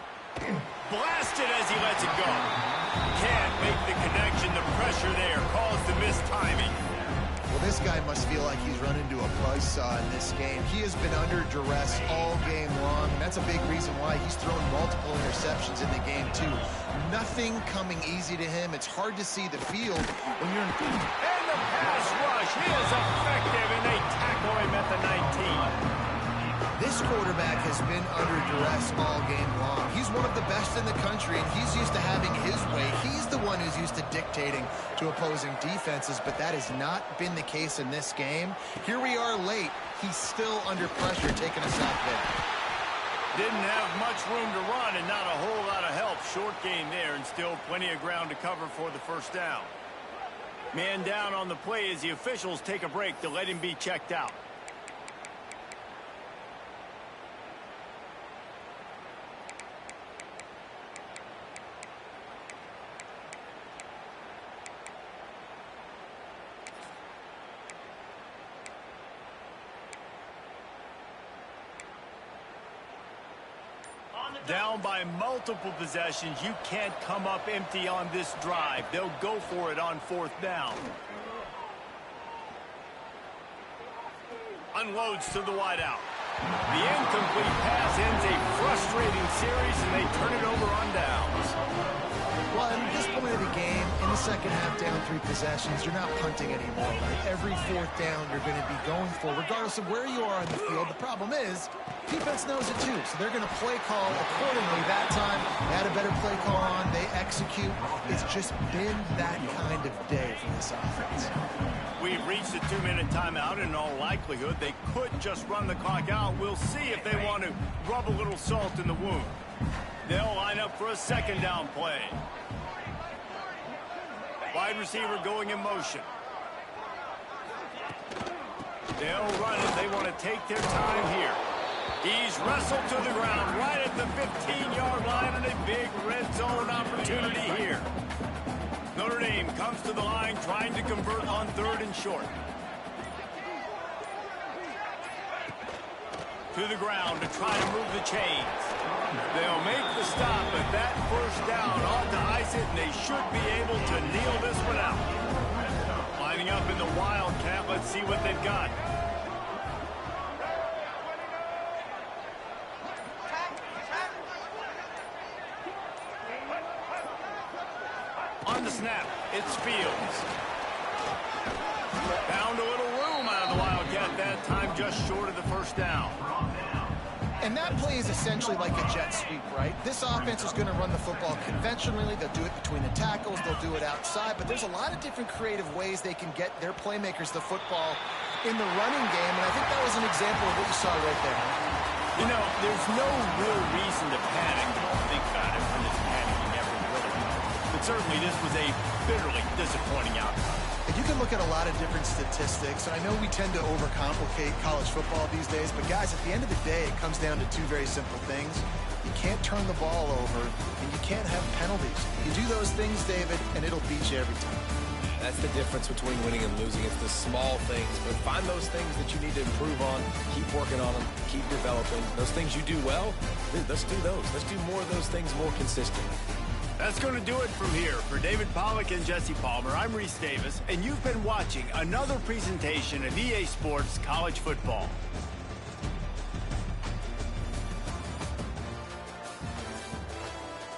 Blasted as he lets it go. Can't make the connection. The pressure there caused the missed timing. Well, this guy must feel like he's run into a buzzsaw in this game. He has been under duress all game long, and that's a big reason why he's thrown multiple interceptions in the game, too. Nothing coming easy to him. It's hard to see the field when you're in... And the pass rush. He is effective, and they tackle him at the 19. This quarterback has been under duress all game long. He's one of the best in the country, and he's used to having his way. He's the one who's used to dictating to opposing defenses, but that has not been the case in this game. Here we are late. He's still under pressure, taking a sack there. Didn't have much room to run and not a whole lot of help. Short gain there, and still plenty of ground to cover for the 1st down. Man down on the play as the officials take a break to let him be checked out. Down by multiple possessions, you can't come up empty on this drive. They'll go for it on 4th down. Unloads to the wideout. The incomplete pass ends a frustrating series, and they turn it over on downs. Well, at this point of the game, in the second half, down 3 possessions, you're not punting anymore, right? Every 4th down you're going to be going for, regardless of where you are on the field. The problem is, defense knows it too, so they're going to play call accordingly. That time, they had a better play call on. They execute. It's just been that kind of day for this offense. We've reached the 2-minute timeout, and in all likelihood, they could just run the clock out. We'll see if they want to rub a little salt in the wound. They'll line up for a 2nd down play. Wide receiver going in motion. They'll run it. They want to take their time here. He's wrestled to the ground right at the 15-yard line, and a big red zone opportunity here. Notre Dame comes to the line trying to convert on 3rd and short. To the ground to try to move the chains. They'll make the stop, but that first down ought to ice it, and they should be able to kneel this one out. Lining up in the Wildcat, let's see what they've got. On the snap, it's Fields. Found a little room out of the Wildcat that time, just short of the first down. And that play is essentially like a jet sweep, right? This offense is going to run the football conventionally. They'll do it between the tackles. They'll do it outside. But there's a lot of different creative ways they can get their playmakers the football in the running game. And I think that was an example of what you saw right there. You know, there's no real reason to panic. Don't think about it when it's panicking ever really. But certainly this was a bitterly disappointing outcome. And you can look at a lot of different statistics. And I know we tend to overcomplicate college football these days. But, guys, at the end of the day, it comes down to two very simple things. You can't turn the ball over, and you can't have penalties. You do those things, David, and it'll beat you every time. That's the difference between winning and losing. It's the small things. But find those things that you need to improve on. Keep working on them. Keep developing. Those things you do well, let's do those. Let's do more of those things more consistently. That's going to do it from here. For David Pollack and Jesse Palmer, I'm Reese Davis, and you've been watching another presentation of EA Sports College Football.